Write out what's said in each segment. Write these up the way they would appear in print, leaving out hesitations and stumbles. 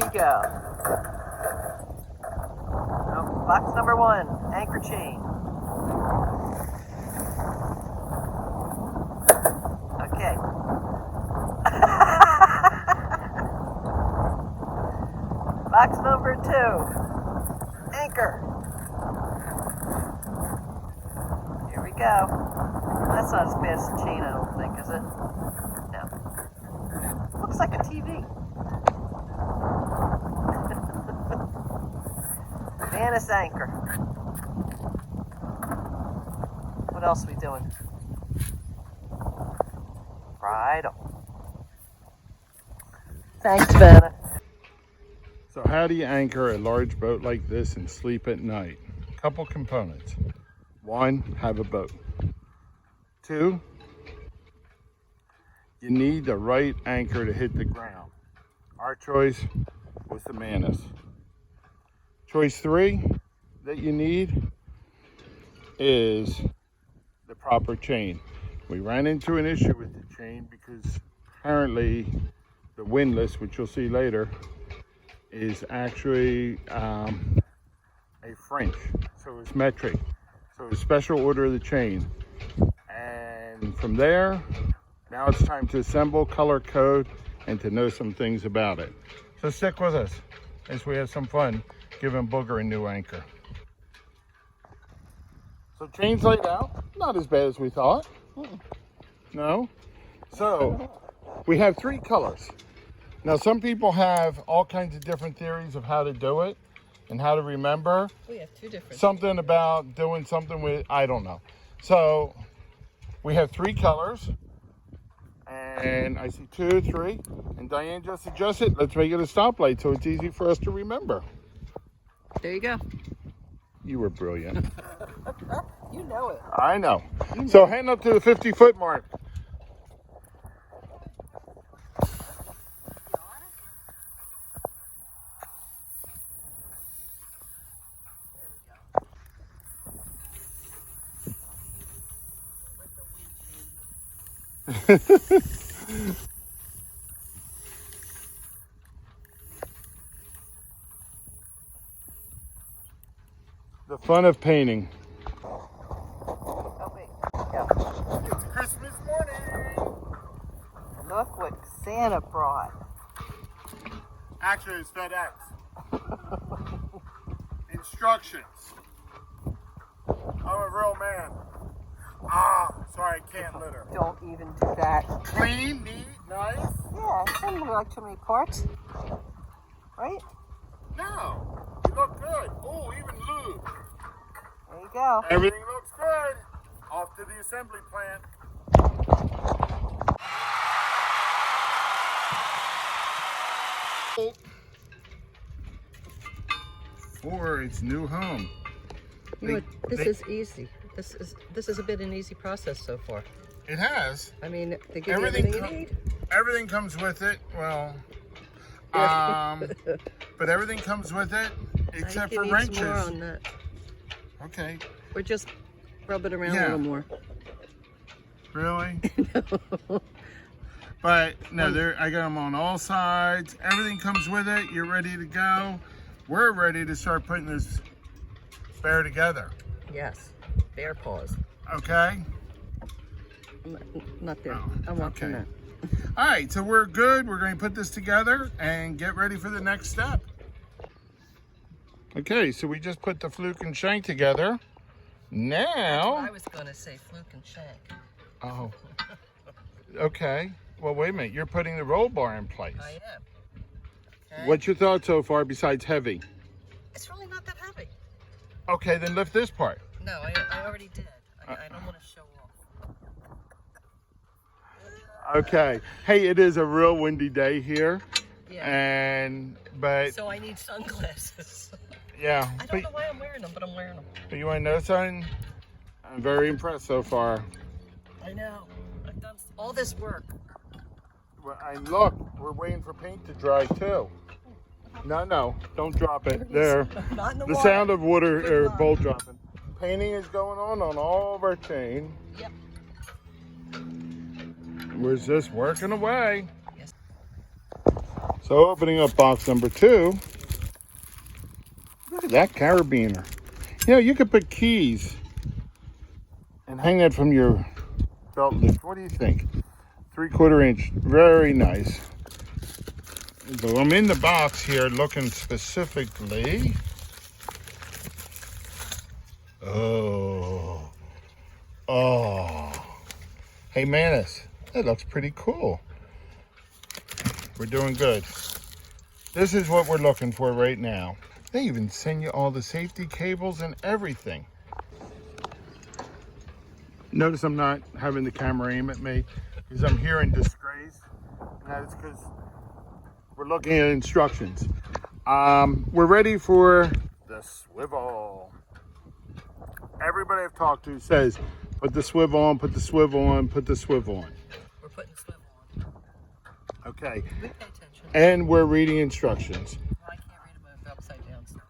we go. Oh, box number 1, anchor chain. Okay. Box number 2, anchor. Here we go. That's not as fast a chain, I don't think, is it? No. Looks like a TV. Mantus Anchor. What else are we doing? Right on. Thanks, Vanna. So how do you anchor a large boat like this and sleep at night? Couple components. 1, have a boat. 2, you need the right anchor to hit the ground. Our choice was the Mantus. Choice 3 that you need is the proper chain. We ran into an issue with the chain because apparently the windlass, which you'll see later, is actually a French, so it's metric. So it's a special order of the chain. And from there, now it's time to assemble, color code, and to know some things about it. So stick with us as we have some fun giving Booger a new anchor. So chain's laid out, not as bad as we thought. No? So we have 3 colors. Now some people have all kinds of different theories of how to do it and how to remember. We have 2 different. Something about doing something with, I don't know. So we have 3 colors. And I see 2, 3. And Diane just adjusted. Let's make it a stoplight so it's easy for us to remember. There you go. You were brilliant. You know it. I know. So heading up to the 50-foot mark. The fun of painting. Oh, wait. Go. It's Christmas morning. Look what Santa brought. Actually, it's FedEx. Instructions. I'm a real man. Sorry, I can't litter. Don't even do that. Clean, neat, nice. Yeah, it doesn't look like too many parts. Right? No, you look good. Oh, even lube. There you go. Everything looks good. Off to the assembly plant. For its new home. You know what, this is easy. This has been an easy process so far. It has. I mean, they give you everything you need. Everything comes with it. Well, but everything comes with it except for wrenches. More on that. Okay. Or just rub it around a little more. Really? No. But no, I got them on all sides. Everything comes with it. You're ready to go. We're ready to start putting this bear together. Yes, bear paws. Okay. Not there. Oh, I'm watching that. All right, so we're good. We're going to put this together and get ready for the next step. Okay, so we just put the fluke and shank together. Now... I was going to say fluke and shank. Oh. Okay. Well, wait a minute. You're putting the roll bar in place. I am. Okay. What's your thought so far besides heavy? It's really not that heavy. Okay, then lift this part. No, I already did. I don't want to show off. Okay. Hey, it is a real windy day here. Yeah. But so I need sunglasses. Yeah. I don't know why I'm wearing them, but I'm wearing them. But you want to know something? I'm very impressed so far. I know. I've done all this work. Well, and look, we're waiting for paint to dry too. No, don't drop it. There. Not in the The water. sound of water or bowl dropping. Painting is going on all of our chain. Yep. We're just working away. Yes. So opening up box number 2. Look at that carabiner. You know, you could put keys and hang that from your belt loop. What do you think? 3/4 inch. Very nice. So I'm in the box here looking specifically. Oh. Hey, Mantus, that looks pretty cool. We're doing good. This is what we're looking for right now. They even send you all the safety cables and everything. Notice I'm not having the camera aim at me because I'm here in disgrace. And that's because we're looking at instructions. We're ready for the swivel. Everybody I've talked to says, put the swivel on, put the swivel on, put the swivel on. We're putting swivel on. Okay. We pay attention. And we're reading instructions. Well, I can't read them upside down. So.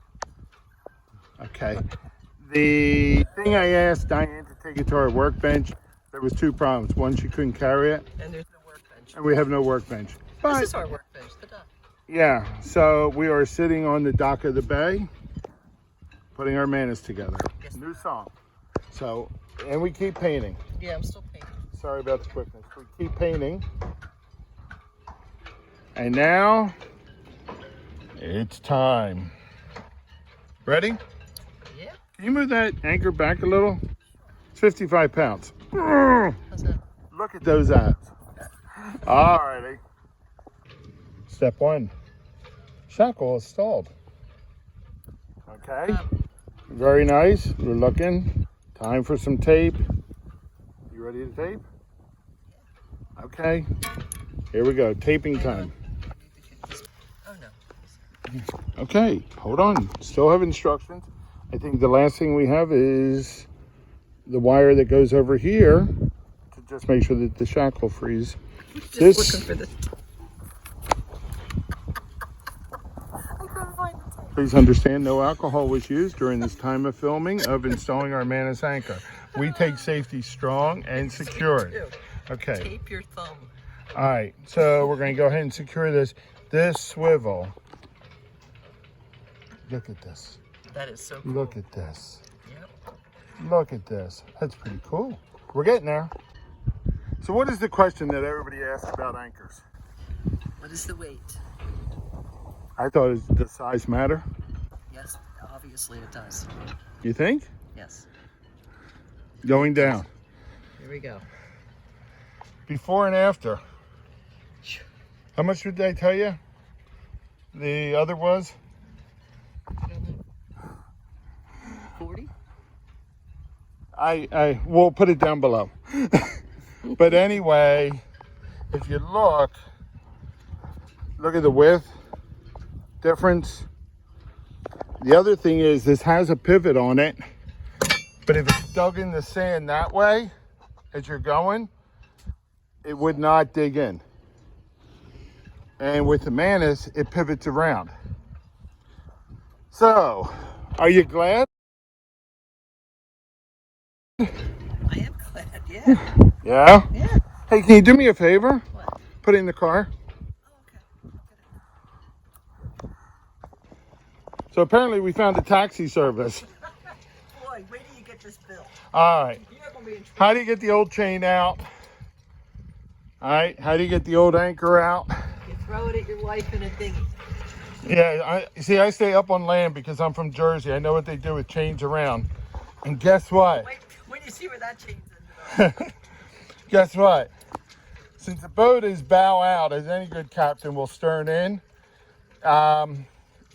Okay. The thing I asked Diane to take it to our workbench, there was 2 problems. One, she couldn't carry it. And there's no workbench. And we have no workbench. But, this is our workbench, the dock. Yeah, so we are sitting on the dock of the bay, putting our Mantus together. Yes. New song. So, and we keep painting. Yeah, I'm still painting. Sorry about the quickness. We keep painting. And now, it's time. Ready? Yeah. Can you move that anchor back a little? It's 55 pounds. How's that? Look at those abs. Alrighty. Step 1. Shackle installed. Okay. Very nice. We're looking. Time for some tape. You ready to tape? Okay. Here we go. Taping time. Oh no. Okay. Hold on. Still have instructions. I think the last thing we have is the wire that goes over here to just make sure that the shackle frees. Just looking for this. Please understand, no alcohol was used during this time of filming of installing our Mantus Anchor. We take safety strong and secure. Okay. Tape your thumb. All right. So we're going to go ahead and secure this. This swivel. Look at this. That is so cool. Look at this. Yep. Look at this. That's pretty cool. We're getting there. So what is the question that everybody asks about anchors? What is the weight? I thought, does the size matter? Yes, obviously it does. You think? Yes. Going down. Here we go. Before and after. How much did I tell you the other was? 40? We'll put it down below. But anyway, if you look at the width difference. The other thing is this has a pivot on it, but if it's dug in the sand that way as you're going, it would not dig in. And with the Mantus, it pivots around. So, are you glad? I am glad, yeah. Yeah? Yeah. Hey, can you do me a favor? What? Put it in the car. Oh, okay. So apparently we found a taxi service. Boy, wait till you get this bill. All right. You're gonna be in trouble. How do you get the old chain out? All right. How do you get the old anchor out? You throw it at your wife in a dinghy. Yeah, I stay up on land because I'm from Jersey. I know what they do with chains around. And guess what? Wait, when you see where that chain's ended up. Guess what? Since the boat is bow out, as any good captain will stern in,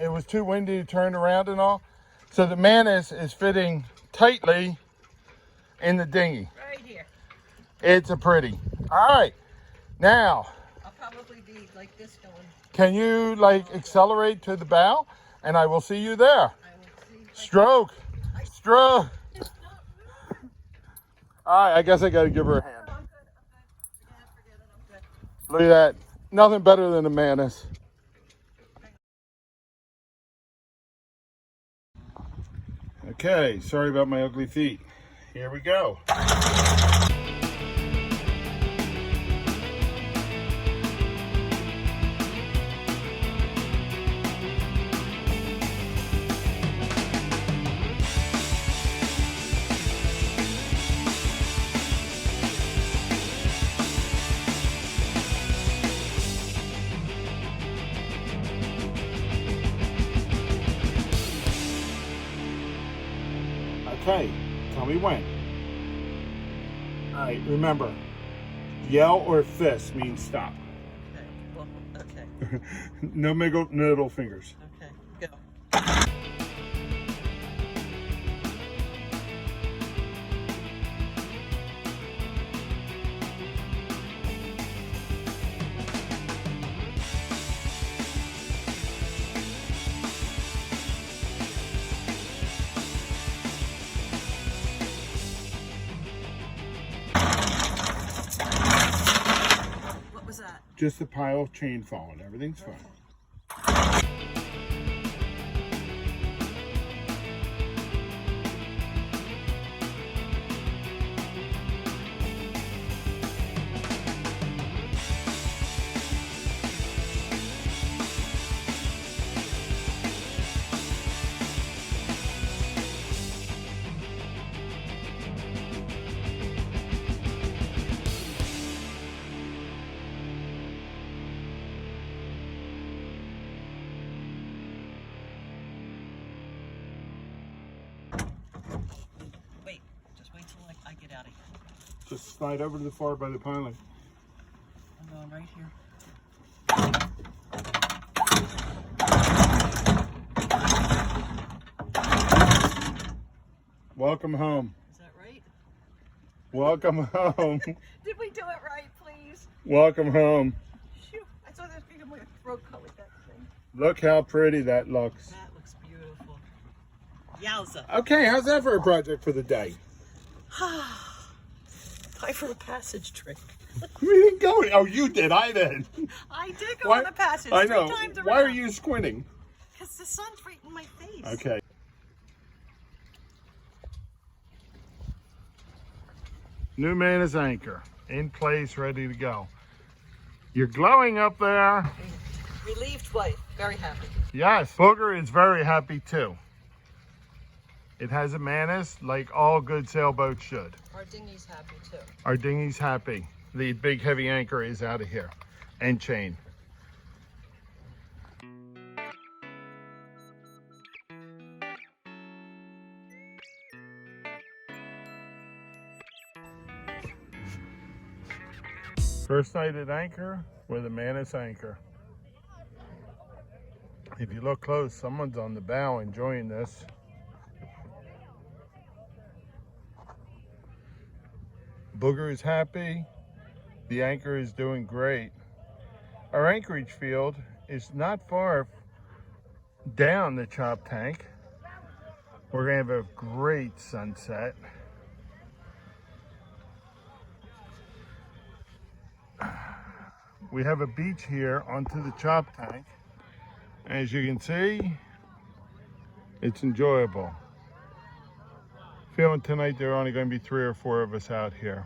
it was too windy to turn around and all. So the Mantus is fitting tightly in the dinghy. Right here. It's a pretty. All right. Now, I'll probably be like this going. can you accelerate to the bow? And I will see you there. I will see. Stroke. Stroke. All right, I guess I got to give her a hand. I'm good. Forget it. I'm good. Look at that. Nothing better than a Mantus. Okay, sorry about my ugly feet. Here we go. Okay, tell me when. All right, remember, yell or fist means stop. Okay. Well, okay. No middle fingers. Okay. Go. What was that? Just a pile of chain falling. Everything's fine. Wait. Just wait till I get out of here. Just slide over to the far by the piling. I'm going right here. Welcome home. Is that right? Welcome home. Did we do it right, please? Welcome home. Shoot. I thought that was going to my throat cut with that thing. Look how pretty that looks. That looks beautiful. Yowza. Okay, how's that for a project for the day? Time for a passage trick. We didn't go. Oh, you did. I did. I did go on the passage I 3 know. times around. Why are you squinting? Because the sun's right in my face. Okay. New Mantus Anchor in place, ready to go. You're glowing up there. Relieved wife. Very happy. Yes, Booger is very happy too. It has a Mantus like all good sailboats should. Our dinghy's happy too. Our dinghy's happy. The big heavy anchor is out of here and chain. First night at anchor with a Mantus Anchor. If you look close, someone's on the bow enjoying this. Booger is happy. The anchor is doing great. Our anchorage field is not far down the chop tank. We're gonna have a great sunset. We have a beach here onto the chop tank. As you can see, it's enjoyable. Feeling tonight there are only going to be 3 or 4 of us out here.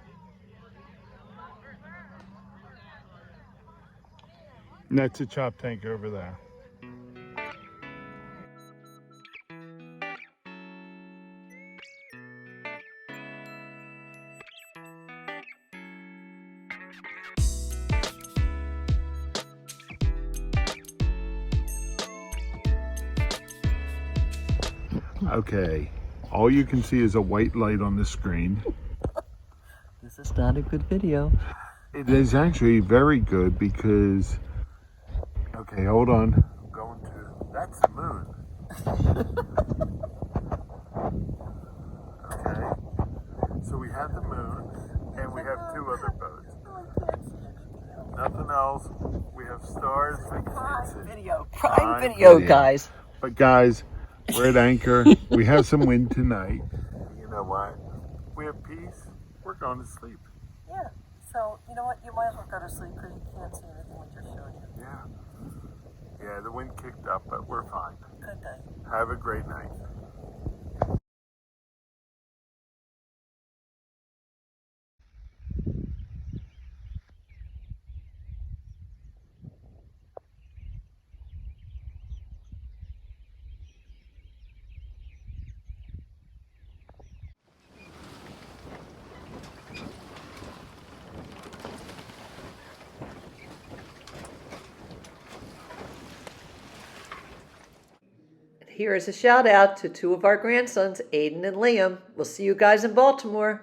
And that's a chop tank over there. Okay, all you can see is a white light on the screen. This is not a good video. It is actually very good because, okay, hold on. I'm going to, that's the moon. Okay, so we have the moon and we have 2 other boats. Nothing else. We have stars. Prime video. Prime video, guys. But guys, we're at anchor. We have some wind tonight. You know what? We have peace. We're going to sleep. Yeah. So, you know what? You might as well go to sleep because you can't see anything we just showed you. Yeah. Yeah, the wind kicked up, but we're fine. Good day. Have a great night. Here is a shout out to two of our grandsons, Aiden and Liam. We'll see you guys in Baltimore.